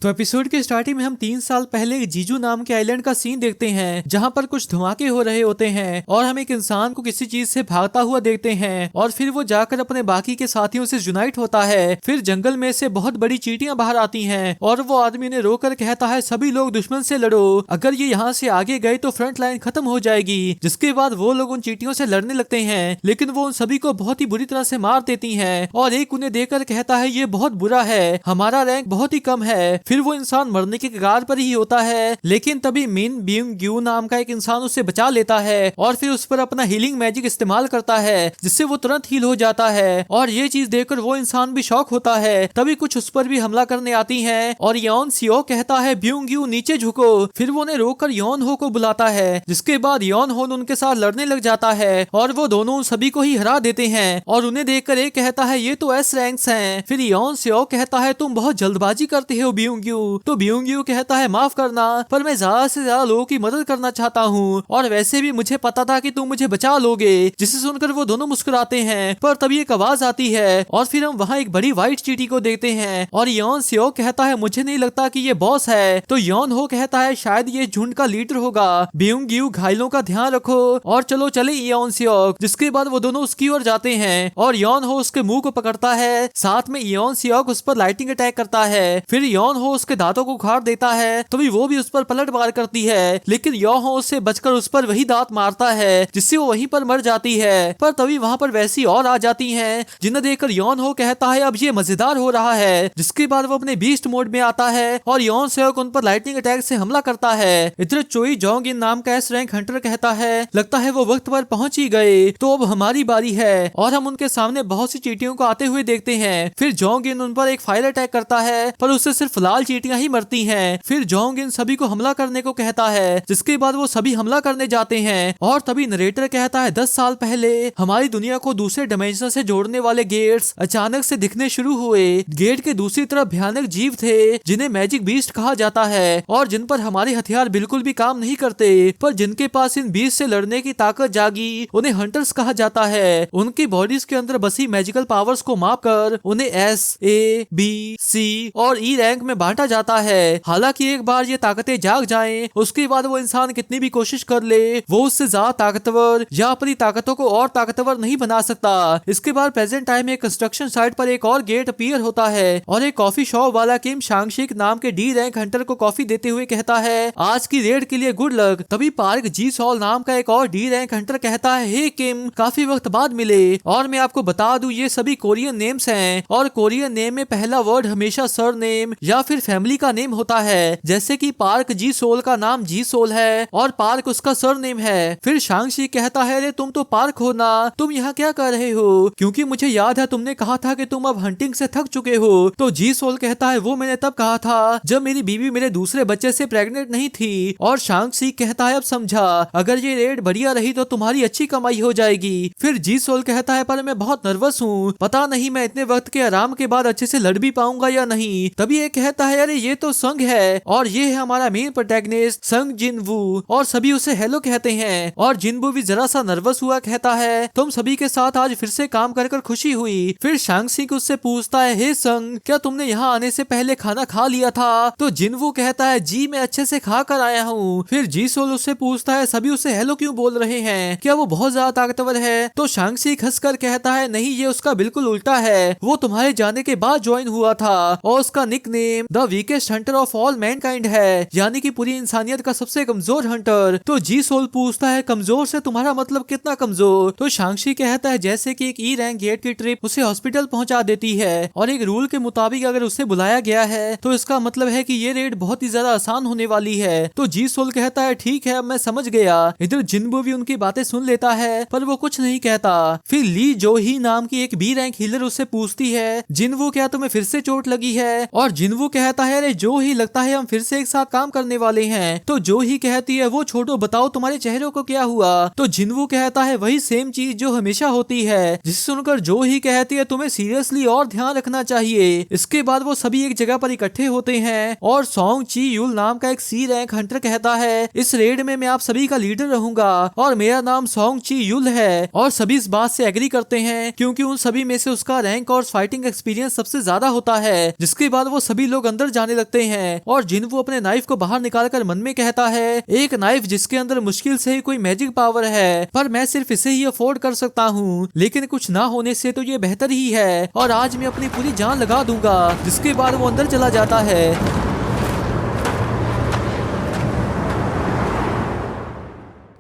तो एपिसोड के स्टार्टिंग में हम 3 साल पहले जीजू नाम के आइलैंड का सीन देखते हैं, जहाँ पर कुछ धमाके हो रहे होते हैं और हम एक इंसान को किसी चीज से भागता हुआ देखते हैं और फिर वो जाकर अपने बाकी के साथियों से यूनाइट होता है। फिर जंगल में से बहुत बड़ी चींटियां बाहर आती हैं और वो आदमी उन्हें रोककर कहता है सभी लोग दुश्मन से लड़ो, अगर ये यहाँ से आगे गए तो फ्रंट लाइन खत्म हो जाएगी। जिसके बाद वो लोग उन चींटियों से लड़ने लगते हैं, लेकिन वो उन सभी को बहुत ही बुरी तरह से मार देती हैं और एक उन्हें देखकर कहता है ये बहुत बुरा है, हमारा रैंक बहुत ही कम है। फिर वो इंसान मरने के कगार पर ही होता है, लेकिन तभी मिन ब्यूंग ग्यू नाम का एक इंसान उसे बचा लेता है और फिर उस पर अपना हीलिंग मैजिक इस्तेमाल करता है, जिससे वो तुरंत हील हो जाता है। और ये चीज देखकर वो इंसान भी शॉक होता है। तभी कुछ उस पर भी हमला करने आती हैं और योन सियो कहता है ब्यूंग ग्यू नीचे झुको। फिर वो उन्हें रोककर योन हो को बुलाता है, जिसके बाद योन हो उनके साथ लड़ने लग जाता है और वो दोनों सभी को ही हरा देते हैं। और उन्हें देखकर एक कहता है ये तो एस रैंक्स हैं। फिर योन सियो कहता है तुम बहुत जल्दबाजी करते हो ब्यूंग ग्यू। तो ब्यूंग ग्यू कहता है माफ करना, पर मैं ज्यादा से ज्यादा लोगों की मदद करना चाहता हूँ और वैसे भी मुझे पता था कि तुम मुझे बचा लोगे। जिसे सुनकर वो दोनों मुस्कुराते हैं, पर तभी एक आवाज आती है और फिर हम वहाँ एक बड़ी व्हाइट चींटी को देखते हैं और योन सियो कहता है मुझे नहीं लगता कि ये बॉस है। तो योन हो कहता है शायद ये झुंड का लीडर होगा। ब्यूंग ग्यू घायलों का ध्यान रखो और चलो चले योन सियो। जिसके बाद वो दोनों उसकी ओर जाते हैं और योन हो उसके मुंह को पकड़ता है, साथ में योन सियो उस पर लाइटिंग अटैक करता है। फिर योन हो उसके दांतों को उखाड़ देता है, तभी वो भी उस पर पलट वार करती है, लेकिन योन हो उससे बचकर उस पर वही दांत मारता है, जिससे वो वहीं पर मर जाती है। पर तभी वहाँ पर वैसी और आ जाती हैं, जिन्हें देखकर योन हो कहता है अब ये मजेदार हो रहा है। जिसके बाद वो अपने बीस्ट मोड में आता है और योन से उन पर लाइटनिंग अटैक से हमला करता है। इधर चोई जोंग इन नाम का एस रैंक हंटर कहता है लगता है वो वक्त पर पहुंच ही गए, तो अब हमारी बारी है। और हम उनके सामने बहुत सी चींटियों को आते हुए देखते हैं। फिर जोंग इन उन पर एक फायर अटैक करता है, पर उससे सिर्फ लाल चींटियां ही मरती हैं। फिर जोंग इन सभी को हमला करने को कहता है, जिसके बाद वो सभी हमला करने जाते हैं। और तभी नरेटर कहता है 10 साल पहले हमारी दुनिया को दूसरे डायमेंशन से जोड़ने वाले गेट्स अचानक से दिखने शुरू हुए। गेट के दूसरी तरफ भयानक जीव थे, जिन्हें मैजिक बीस्ट कहा जाता है और जिन पर हमारे हथियार बिल्कुल भी काम नहीं करते, पर जिनके पास इन बीस्ट से लड़ने की ताकत जागी उन्हें हंटर्स कहा जाता है। उनकी बॉडीज के अंदर बसी मैजिकल पावर्स को मापकर उन्हें एस, ए, बी, सी और ई रैंक में बांटा जाता है। हालांकि एक बार ये ताकतें जाग जाएं, उसके बाद वो इंसान कितनी भी कोशिश कर ले, वो उससे ज्यादा ताकतवर या अपनी ताकतों को और ताकतवर नहीं बना सकता। इसके बाद प्रेजेंट टाइम में कंस्ट्रक्शन साइट पर एक और गेट अपीयर होता है और एक कॉफी शॉप वाला किम शांगशिक नाम के डी रैंक हंटर को कॉफी देते हुए कहता है आज की रेड के लिए गुड लक। तभी पार्क जी सॉल नाम का एक और डी रैंक हंटर कहता है हे किम, काफी वक्त बाद मिले और मैं आपको बता दूं ये सभी कोरियन नेम्स हैं और कोरियन नेम में पहला वर्ड हमेशा सर नेम या फिर फैमिली का नेम होता है। जैसे कि पार्क जी सोल का नाम जी सोल है और पार्क उसका सर नेम है। फिर शांगशी कहता है अरे तुम तो पार्क हो ना, तुम यहाँ क्या कर रहे हो, क्योंकि मुझे याद है तुमने कहा था कि तुम अब हंटिंग से थक चुके हो। तो जी सोल कहता है वो मैंने तब कहा था जब मेरी बीवी मेरे दूसरे बच्चे से प्रेग्नेंट नहीं थी। और शांगशी कहता है अब समझा, अगर ये रेड बढ़िया रही तो तुम्हारी अच्छी कमाई हो जाएगी। फिर जी सोल कहता है पर मैं बहुत नर्वस हूँ, पता नहीं मैं इतने वक्त के आराम के बाद अच्छे से लड़ भी पाऊंगा या नहीं। तभी ये कहता है अरे ये तो संग है और ये है हमारा मेन प्रोटैगनिस्ट संग जिनवू, और सभी उसे हेलो कहते हैं। और जिनवू भी जरा सा नर्वस हुआ कहता है तुम सभी के साथ आज फिर से काम कर खुशी हुई। फिर शांगशी उससे पूछता है हे संग, क्या तुमने यहाँ आने से पहले खाना खा लिया था? तो जिनवू कहता है जी मैं अच्छे से खा कर आया हूँ। फिर जी सोल उससे पूछता है सभी उसे हेलो क्यों बोल रहे हैं, क्या वो बहुत ज्यादा ताकतवर है? तो शांगशी हंसकर कहता है नहीं, ये उसका बिल्कुल उल्टा है, वो तुम्हारे जाने के बाद ज्वाइन हुआ था और उसका nickname the weakest hunter of all mankind है, यानी कि पूरी इंसानियत का सबसे कमजोर हंटर। तो जी सोल पूछता है कमजोर से तुम्हारा मतलब कितना कमजोर? तो शांगशी कहता है जैसे कि एक ई रैंक गेट की ट्रिप उसे हॉस्पिटल पहुंचा देती है और एक रूल के मुताबिक अगर उसे बुलाया गया है तो इसका मतलब है कि ये रेड बहुत ही ज्यादा आसान होने वाली है। तो जी सोल कहता है ठीक है अब मैं समझ गया। इधर जिनबू भी उनकी बातें सुन लेता है पर वो कुछ नहीं कहता। फिर ली जो ही नाम की एक बी रैंक हीलर उससे पूछती है जिनवू क्या तुम्हें फिर से चोट लगी है? और जिनवू कहता है अरे जो ही लगता है हम फिर से एक साथ काम करने वाले हैं। तो जो ही कहती है वो छोटो बताओ तुम्हारे चेहरों को क्या हुआ? तो जिनवू कहता है वही सेम चीज जो हमेशा होती है। जिसे सुनकर जो ही कहती है तुम्हें सीरियसली और ध्यान रखना चाहिए। इसके बाद वो सभी एक जगह पर इकट्ठे होते हैं और सोंग ची युल नाम का एक सी रैंक हंटर कहता है इस रेड में मैं आप सभी का लीडर रहूंगा और मेरा नाम सोंग ची युल है। और सभी इस बात से एग्री करते हैं क्योंकि उन सभी में से उसका रैंक और फाइटिंग एक्सपीरियंस सबसे ज्यादा होता है। जिसके बाद वो सभी लोग अंदर जाने लगते हैं और जिनवू अपने नाइफ को बाहर निकालकर मन में कहता है, एक नाइफ जिसके अंदर मुश्किल से ही कोई मैजिक पावर है, पर मैं सिर्फ इसे ही अफोर्ड कर सकता हूँ, लेकिन कुछ ना होने से तो ये बेहतर ही है और आज मैं अपनी पूरी जान लगा दूंगा। जिसके बाद वो अंदर चला जाता है।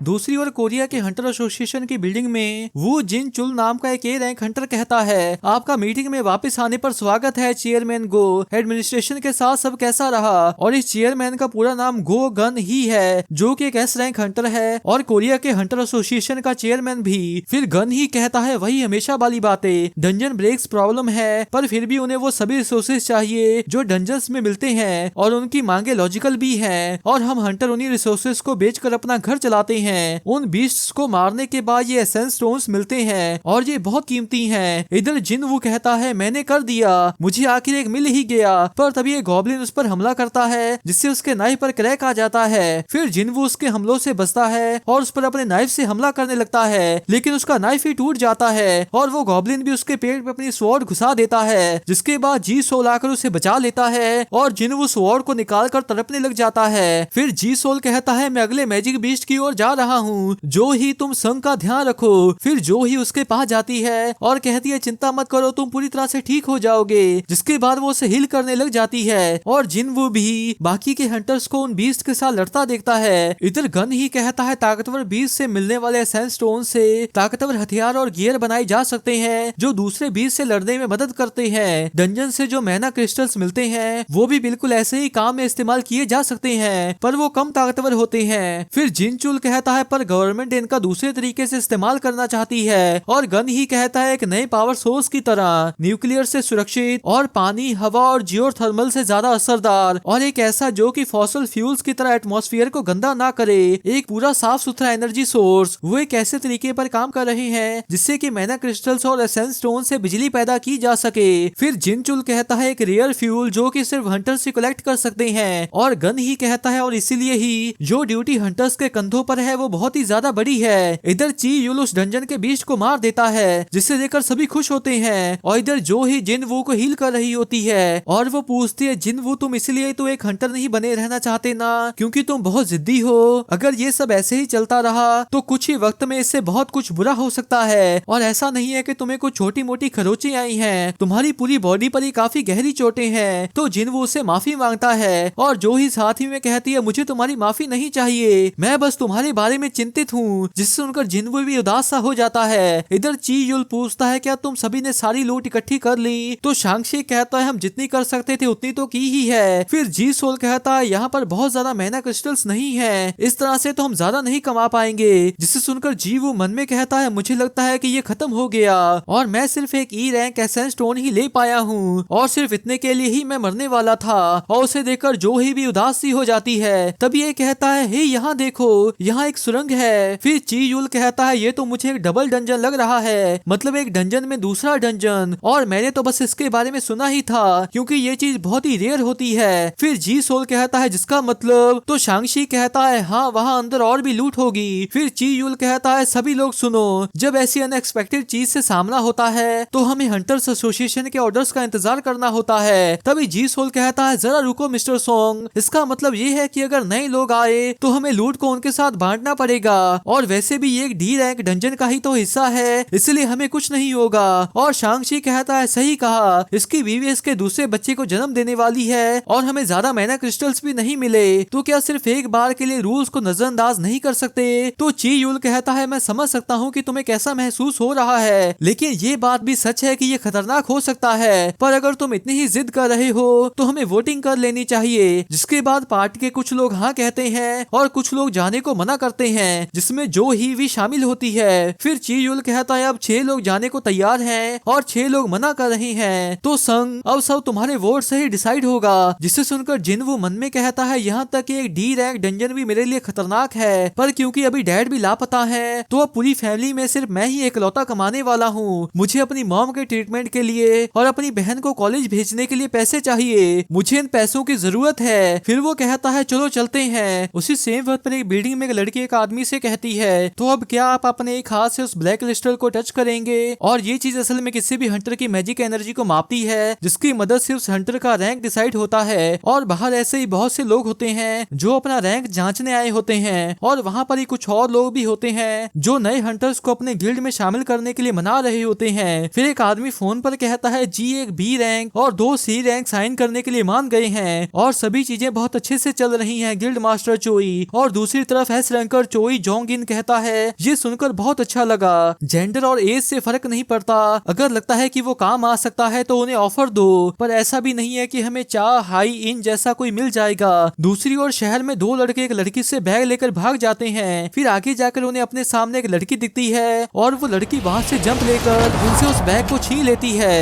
दूसरी ओर कोरिया के हंटर एसोसिएशन की बिल्डिंग में वू जिन चुल नाम का एक ए रैंक हंटर कहता है, आपका मीटिंग में वापस आने पर स्वागत है चेयरमैन गो। एडमिनिस्ट्रेशन के साथ सब कैसा रहा? और इस चेयरमैन का पूरा नाम गो गन ही है, जो कि एक एस रैंक हंटर है और कोरिया के हंटर एसोसिएशन का चेयरमैन भी। फिर गन ही कहता है, वही हमेशा वाली बातें, डंजन ब्रेक्स प्रॉब्लम है, पर फिर भी उन्हें वो सभी रिसोर्सेज चाहिए जो डंजन्स में मिलते हैं और उनकी मांगे लॉजिकल भी है और हम हंटर उन्हीं रिसोर्सेज को बेचकर अपना घर चलाते हैं। उन बीस्ट्स को मारने के बाद ये एसेंस स्टोन्स मिलते हैं और ये बहुत कीमती हैं। इधर जिन वो कहता है, मैंने कर दिया, मुझे आखिर एक मिल ही गया। पर तभी एक गॉब्लिन उस पर हमला करता है जिससे उसके नाइफ पर क्रैक आ जाता है। फिर जिन वो उसके हमलों से बचता है और उस पर अपने नाइफ से हमला करने लगता है, लेकिन उसका नाइफ ही टूट जाता है और वो गॉब्लिन भी उसके पेट पे अपनी स्वॉर्ड घुसा देता है। जिसके बाद जी सोल आकर उसे बचा लेता है और जिन वो स्वॉर्ड को निकाल कर तड़पने लग जाता है। फिर जी सोल कहता है, मैं अगले मैजिक बीस्ट की ओर जा रहा हूँ, जो ही तुम संग का ध्यान रखो। फिर जो ही उसके पास जाती है और कहती है, चिंता मत करो, तुम पूरी तरह से ठीक हो जाओगे। जिसके बाद वो उसे हील करने लग जाती है और जिन वो भी बाकी के हंटर्स को उन बीस्ट के साथ लड़ता देखता है। इधर गन ही कहता है, ताकतवर बीस्ट से मिलने वाले एसेंस स्टोन से ताकतवर हथियार और गियर बनाए जा सकते हैं जो दूसरे बीस्ट से लड़ने में मदद करते हैं। डंजन से जो मैना क्रिस्टल्स मिलते हैं वो भी बिल्कुल ऐसे ही काम में इस्तेमाल किए जा सकते हैं, पर वो कम ताकतवर होते हैं। फिर जिन चुल कहता है, पर गवर्नमेंट इनका दूसरे तरीके से इस्तेमाल करना चाहती है और गन ही कहता है, एक नए पावर सोर्स की तरह, न्यूक्लियर से सुरक्षित और पानी, हवा और जियोथर्मल से ज्यादा असरदार, और एक ऐसा जो कि फॉसिल फ्यूल्स की तरह एटमॉस्फेयर को गंदा ना करे, एक पूरा साफ सुथरा एनर्जी सोर्स। वो एक ऐसे तरीके पर काम कर रहे हैं जिससे कि मैना क्रिस्टल्स और एसेंस स्टोन से बिजली पैदा की जा सके। फिर जिन चुल कहता है, एक रेयर फ्यूल जो कि सिर्फ हंटर्स से कलेक्ट कर सकते हैं, और गन ही कहता है, और इसीलिए ही जो ड्यूटी हंटर्स के कंधों पर है वो बहुत ही ज्यादा बड़ी है। इधर ची युल उस डंजन के बीच को मार देता है जिससे देखकर सभी खुश होते हैं और इधर जो ही जिन वू को हील कर रही होती है और वो पूछती है, जिन वू तुम इसलिए तो एक हंटर नहीं बने रहना चाहते ना, क्योंकि तुम बहुत जिद्दी हो। अगर ये सब ऐसे ही चलता रहा तो कुछ ही वक्त में इससे बहुत कुछ बुरा हो सकता है, और ऐसा नहीं है कि तुम्हें कुछ छोटी मोटी खरोंचें आई हैं, तुम्हारी पूरी बॉडी पर ही काफी गहरी चोटें हैं। तो जिन वू से माफी मांगता है और जो ही साथ ही में कहती है, मुझे तुम्हारी माफी नहीं चाहिए, मैं बस तुम्हारे बारे में चिंतित हूँ। जिससे सुनकर जिनवू भी उदास सा हो जाता है। इधर ची युल पूछता है, क्या तुम सभी ने सारी लूट इकट्ठी कर ली? तो शांगशी कहता है, हम जितनी कर सकते थे उतनी तो की ही है। फिर जी सोल कहता है, यहाँ पर बहुत ज्यादा मैना क्रिस्टल्स नहीं है, इस तरह से तो हम ज्यादा नहीं कमा पाएंगे। जिसे सुनकर जी वो मन में कहता है, मुझे लगता है कि ये खत्म हो गया और मैं सिर्फ एक ई रैंक एसेंस स्टोन ही ले पाया हूँ और सिर्फ इतने के लिए ही मैं मरने वाला था। और उसे देखकर जो ही भी उदास सी हो जाती है। तब ये कहता है, हे यहाँ देखो, यहाँ एक सुरंग है। फिर ची युल कहता है, ये तो मुझे एक डबल डंजन लग रहा है, मतलब एक डंजन में दूसरा डंजन, और मैंने तो बस इसके बारे में सुना ही था क्योंकि ये चीज बहुत ही रेयर होती है। फिर जी सोल कहता है, जिसका मतलब? तो शांगशी कहता है, हाँ वहाँ अंदर और भी लूट होगी। फिर ची युल कहता है, सभी लोग सुनो, जब ऐसी अनएक्सपेक्टेड चीज से सामना होता है तो हमें हंटर्स एसोसिएशन के ऑर्डर्स का इंतजार करना होता है। तभी जी सोल कहता है, जरा रुको मिस्टर सोंग, इसका मतलब ये है कि अगर नए लोग आए तो हमें लूट को उनके साथ बांटना पड़ेगा, और वैसे भी ये एक डी रैंक डंजन का ही तो हिस्सा है, इसलिए हमें कुछ नहीं होगा। और शांगशी कहता है, सही कहा, इसकी बीवी इसके दूसरे बच्चे को जन्म देने वाली है और हमें ज्यादा मैना क्रिस्टल्स भी नहीं मिले, तो क्या सिर्फ एक बार के लिए रूल्स को नजरअंदाज नहीं कर सकते? तो ची युल कहता है, मैं समझ सकता हूँ कि तुम्हें कैसा महसूस हो रहा है, लेकिन ये बात भी सच है कि ये खतरनाक हो सकता है, पर अगर तुम इतनी ही जिद कर रहे हो तो हमें वोटिंग कर लेनी चाहिए। जिसके बाद पार्टी के कुछ लोग हाँ कहते हैं और कुछ लोग जाने को मना करते हैं, जिसमें जो ही भी शामिल होती है। फिर ची युल कहता है, अब 6 लोग जाने को तैयार हैं और 6 लोग मना कर रहे हैं, तो संग अब सब तुम्हारे वोट से ही डिसाइड होगा। जिसे सुनकर जिनवू मन में कहता है, यहाँ तक कि एक डी रैंक डंजन भी मेरे लिए खतरनाक है, पर क्योंकि अभी डैड भी लापता है तो अब पूरी फैमिली में सिर्फ मैं ही इकलौता कमाने वाला हूँ। मुझे अपनी मॉम के ट्रीटमेंट के लिए और अपनी बहन को कॉलेज भेजने के लिए पैसे चाहिए, मुझे इन पैसों की जरूरत है। फिर वो कहता है, चलो चलते हैं। उसी सेम वक्त पर एक बिल्डिंग में एक लड़की एक आदमी से कहती है, तो अब क्या आप अपने एक हाथ से उस ब्लैक क्रिस्टल को टच करेंगे? और ये चीज असल में किसी भी हंटर की मैजिक एनर्जी को मापती है, जिसकी मदद से उस हंटर का रैंक डिसाइड होता है। और बाहर ऐसे ही बहुत से लोग होते हैं जो अपना रैंक जांचने आए होते हैं, और वहाँ पर ही कुछ और लोग भी होते हैं जो नए हंटर्स को अपने गिल्ड में शामिल करने के लिए मना रहे होते हैं। फिर एक आदमी फोन पर कहता है जी एक बी रैंक और 2 सी रैंक साइन करने के लिए मान गए हैं, और सभी चीजें बहुत अच्छे से चल रही हैं गिल्ड मास्टर चोई। और दूसरी तरफ एस रैंकर चोई जोंगिन कहता है, ये सुनकर बहुत अच्छा लगा, जेंडर और एज से फर्क नहीं पड़ता, अगर लगता है कि वो काम आ सकता है तो उन्हें ऑफर दो, पर ऐसा भी नहीं है कि हमें चा हाई इन जैसा कोई मिल जाएगा। दूसरी ओर शहर में 2 लड़के एक लड़की से बैग लेकर भाग जाते हैं। फिर आगे जाकर उन्हें अपने सामने एक लड़की दिखती है, और वो लड़की वहां से जंप लेकर उनसे उस बैग को छीन लेती है,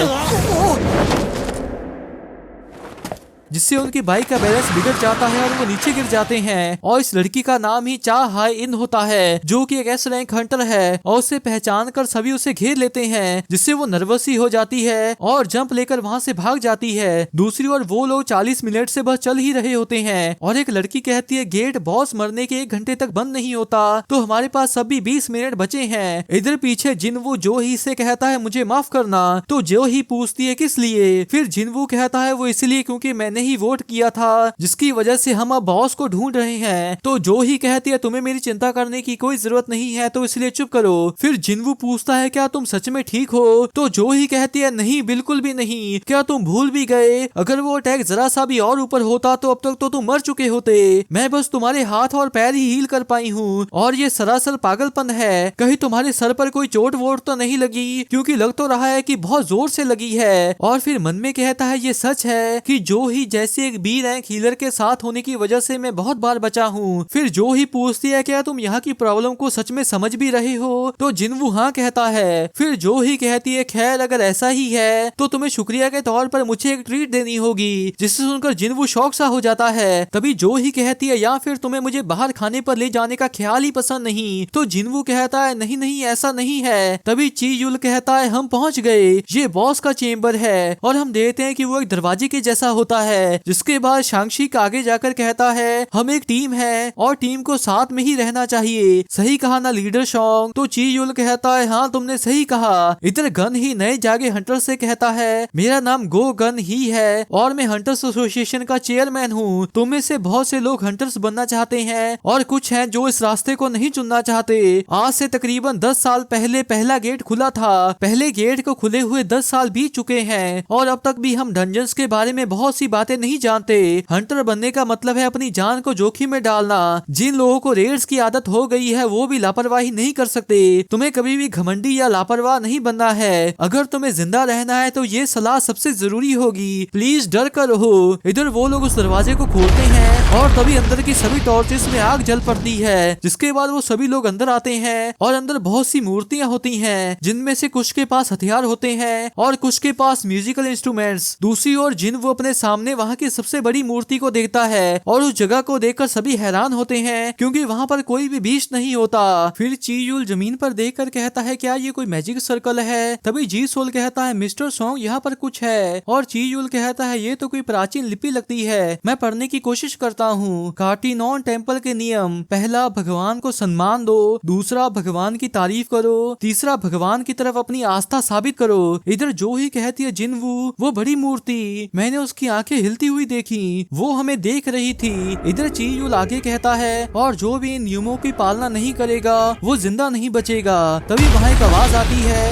जिससे उनकी बाइक का बैलेंस बिगड़ जाता है और वो नीचे गिर जाते हैं। और इस लड़की का नाम ही चा हाई इन होता है, जो कि एक एस रैंक हंटर है, और उसे पहचान कर सभी उसे घेर लेते हैं, जिससे वो नर्वस ही हो जाती है और जंप लेकर वहां से भाग जाती है। दूसरी ओर वो लोग 40 मिनट से बस चल ही रहे होते हैं, और एक लड़की कहती है गेट बॉस मरने के 1 घंटे तक बंद नहीं होता, तो हमारे पास सभी 20 मिनट बचे हैं। इधर पीछे जिनवू जो ही से कहता है मुझे माफ करना, तो जो ही पूछती है किस लिए? फिर जिनवू कहता है वो इसलिए क्योंकि मैंने ही वोट किया था, जिसकी वजह से हम अब बॉस को ढूंढ रहे हैं। तो जो ही कहती है तुम्हें मेरी चिंता करने की कोई जरूरत नहीं है, तो इसलिए चुप करो। फिर जिनवू पूछता है क्या तुम सच में ठीक हो? तो जो ही कहती है नहीं बिल्कुल भी नहीं, क्या तुम भूल भी गए? अगर वो अटैक जरा सा भी और ऊपर होता तो अब तक तो तुम मर चुके होते। मैं बस तुम्हारे हाथ और पैर ही हील कर पाई हूँ, और ये सरासर पागलपन है। कहीं तुम्हारे सर पर कोई चोट वोट तो नहीं लगी? क्योंकि लग तो रहा है कि बहुत जोर से लगी है। और फिर मन में कहता है ये सच है कि जो ही जैसे एक बी रैंक हीलर के साथ होने की वजह से मैं बहुत बार बचा हूँ। फिर जो ही पूछती है क्या तुम यहाँ की प्रॉब्लम को सच में समझ भी रहे हो? तो जिनवू हाँ कहता है। फिर जो ही कहती है खैर अगर ऐसा ही है तो तुम्हें शुक्रिया के तौर पर मुझे एक ट्रीट देनी होगी, जिससे सुनकर जिनवू शौक सा हो जाता है। तभी जो ही कहती है या फिर तुम्हें मुझे बाहर खाने पर ले जाने का ख्याल ही पसंद नहीं? तो जिनवू कहता है नहीं नहीं ऐसा नहीं है। तभी ची युल कहता है हम पहुंच गए, ये बॉस का चेम्बर है। और हम देखते हैं कि वो एक दरवाजे के जैसा होता है, जिसके बाद शांगशी आगे जाकर कहता है हम एक टीम है और टीम को साथ में ही रहना चाहिए, सही कहा ना लीडर शॉन्ग? तो ची युल कहता है हाँ तुमने सही कहा। इधर गन ही नए जागे हंटर से कहता है मेरा नाम गो गन ही है और मैं हंटर्स एसोसिएशन का चेयरमैन हूँ। तुम में से बहुत से लोग हंटर्स बनना चाहते हैं और कुछ हैं जो इस रास्ते को नहीं चुनना चाहते। आज से तकरीबन 10 साल पहले पहला गेट खुला था। पहले गेट को खुले हुए 10 साल बीत चुके हैं और अब तक भी हम डंजन्स के बारे में बहुत सी बातें नहीं जानते। हंटर बनने का मतलब है अपनी जान को जोखिम में डालना। जिन लोगों को रेड्स की आदत हो गई है वो भी लापरवाही नहीं कर सकते। तुम्हें कभी भी घमंडी या लापरवाह नहीं बनना है। अगर तुम्हें जिंदा रहना है तो ये सलाह सबसे जरूरी होगी, प्लीज डर कर रहो। इधर वो लोग उस दरवाजे को खोलते हैं और तभी अंदर की सभी टॉर्चेस में आग जल पड़ती है, जिसके बाद वो सभी लोग अंदर आते हैं और अंदर बहुत सी मूर्तियां होती हैं, जिनमें से कुछ के पास हथियार होते हैं और कुछ के पास म्यूजिकल इंस्ट्रूमेंट्स। दूसरी ओर जिन वो अपने सामने वहाँ की सबसे बड़ी मूर्ति को देखता है और उस जगह को देखकर सभी हैरान होते हैं क्योंकि वहाँ पर कोई भी बीस्ट नहीं होता। फिर ची युल जमीन पर देखकर कहता है क्या ये कोई मैजिक सर्कल है? तभी जी सोल कहता है मिस्टर सॉन्ग यहाँ पर कुछ है, और ची युल कहता है ये तो कोई प्राचीन लिपि लगती है, मैं पढ़ने की कोशिश करता हूँ। कार्टिनॉन टेम्पल के नियम, पहला भगवान को सम्मान दो, दूसरा भगवान की तारीफ करो, तीसरा भगवान की तरफ अपनी आस्था साबित करो। इधर जो ही कहती है जिनवू वो बड़ी मूर्ति, मैंने उसकी आंखें हिलती हुई देखी, वो हमें देख रही थी। इधर ची युल आगे कहता है और जो भी इन नियमों की पालना नहीं करेगा वो जिंदा नहीं बचेगा। तभी वहाँ एक आवाज आती है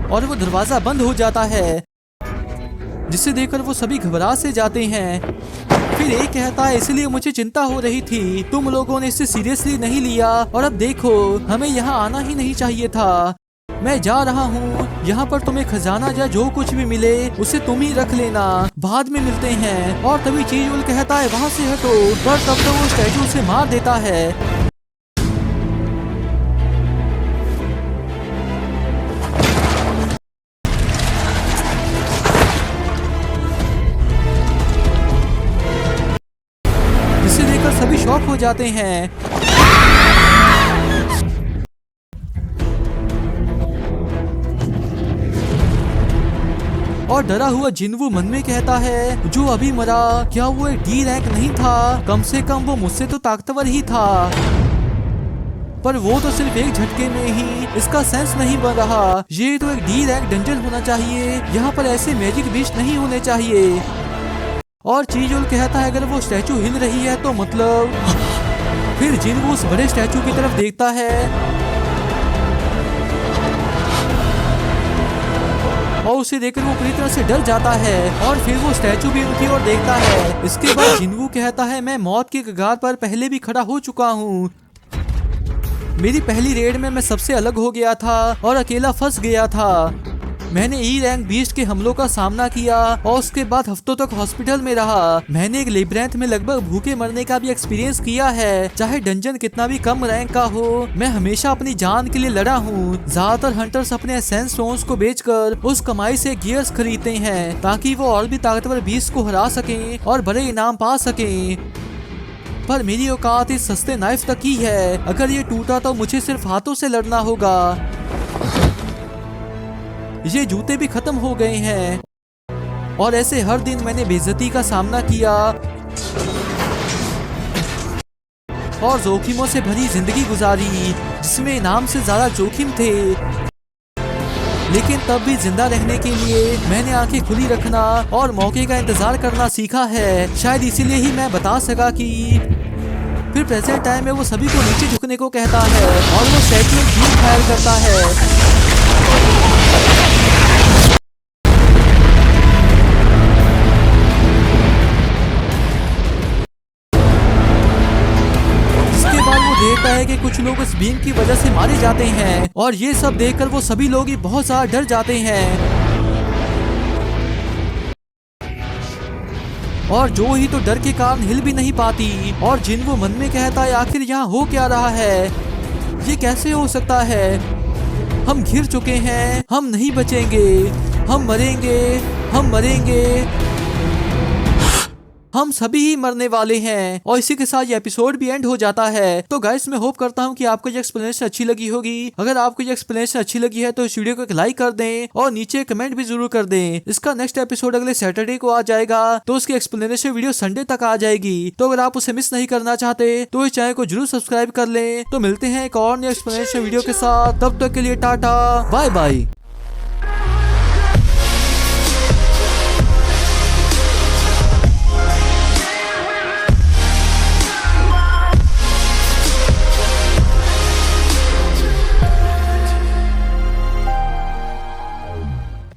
और वो दरवाजा बंद हो जाता है, जिसे देखकर वो सभी घबरा से जाते हैं। फिर एक कहता है इसलिए मुझे चिंता हो रही थी, तुम लोगों ने इसे सीरियसली नहीं लिया और अब देखो हमें यहाँ आना ही नहीं चाहिए था। मैं जा रहा हूँ, यहाँ पर तुम्हें खजाना या जो कुछ भी मिले उसे तुम ही रख लेना, बाद में मिलते हैं। और तभी ची युल कहता है वहाँ से हटो, पर तब तो वो स्टैचू से मार देता है। जिसे देखकर सभी शॉक हो जाते हैं। और डरा हुआ जिन्वू मन में कहता है, जो अभी मरा क्या वो एक डी रैंक नहीं था? कम से कम वो मुझसे तो ताकतवर ही था। पर वो तो सिर्फ एक झटके में ही इसका सेंस नहीं बन रहा। ये तो एक डी रैंक डंजन होना चाहिए, यहाँ पर ऐसे मैजिक बीस्ट नहीं होने चाहिए। और चीजोल कहता है, अगर वो स्टैचू हिल रही है तो मतलब। फिर जिन्वू उस बड़े स्टैचू की तरफ देखता है और उसे देखकर वो पूरी तरह से डर जाता है और फिर वो स्टैचू भी उनकी ओर देखता है। इसके बाद जिन्वू कहता है, मैं मौत के कगार पर पहले भी खड़ा हो चुका हूँ। मेरी पहली रेड में मैं सबसे अलग हो गया था और अकेला फंस गया था। मैंने ई रैंक बीस्ट के हमलों का सामना किया और उसके बाद हफ्तों तक हॉस्पिटल में रहा। मैंने एक लेब्रिंथ में लगभग भूखे मरने का भी एक्सपीरियंस किया है। चाहे डंजन कितना भी कम रैंक का हो, मैं हमेशा अपनी जान के लिए लड़ा हूँ। ज्यादातर हंटर्स अपने एसेंस स्टोन्स को बेचकर उस कमाई से गियर्स खरीदते हैं ताकि वो और भी ताकतवर बीस्ट को हरा सकें और बड़े इनाम पा सकें। पर मेरी औकात इस सस्ते नाइफ तक ही है। अगर ये टूटा तो मुझे सिर्फ हाथों से लड़ना होगा। ये जूते भी खत्म हो गए हैं और ऐसे हर दिन मैंने बेइज्जती का सामना किया और जोखिमों से भरी जिंदगी गुजारी जिसमें इनाम से ज्यादा जोखिम थे। लेकिन तब भी जिंदा रहने के लिए मैंने आंखें खुली रखना और मौके का इंतजार करना सीखा है। शायद इसीलिए ही मैं बता सका कि फिर प्रेजेंट टाइम में वो सभी को नीचे झुकने को कहता है और वो सेकंड बीम फायर करता है। देखता है कि कुछ लोग इस बीम की वजह से मारे जाते हैं और ये सब देखकर वो सभी लोग ही बहुत ज्यादा डर जाते हैं। और जो ही तो डर के कारण हिल भी नहीं पाती और जिन्वू मन में कहता है, आखिर यहाँ हो क्या रहा है? ये कैसे हो सकता है? हम घिर चुके हैं, हम नहीं बचेंगे, हम मरेंगे, हम मरेंगे, हम सभी ही मरने वाले हैं। और इसी के साथ ये एपिसोड भी एंड हो जाता है। तो गाइस, मैं होप करता हूँ कि आपको ये एक्सप्लेनेशन अच्छी लगी होगी। अगर आपको ये एक्सप्लेनेशन अच्छी लगी है तो इस वीडियो को एक लाइक कर दें और नीचे कमेंट भी जरूर कर दें। इसका नेक्स्ट एपिसोड अगले सैटरडे को आ जाएगा, तो उसकी एक्सप्लेनेशन वीडियो संडे तक आ जाएगी। तो अगर आप उसे मिस नहीं करना चाहते तो इस चैनल को जरूर सब्सक्राइब कर लें। तो मिलते हैं एक और नई एक्सप्लेनेशन वीडियो के साथ। तब तक के लिए टाटा बाय बाय।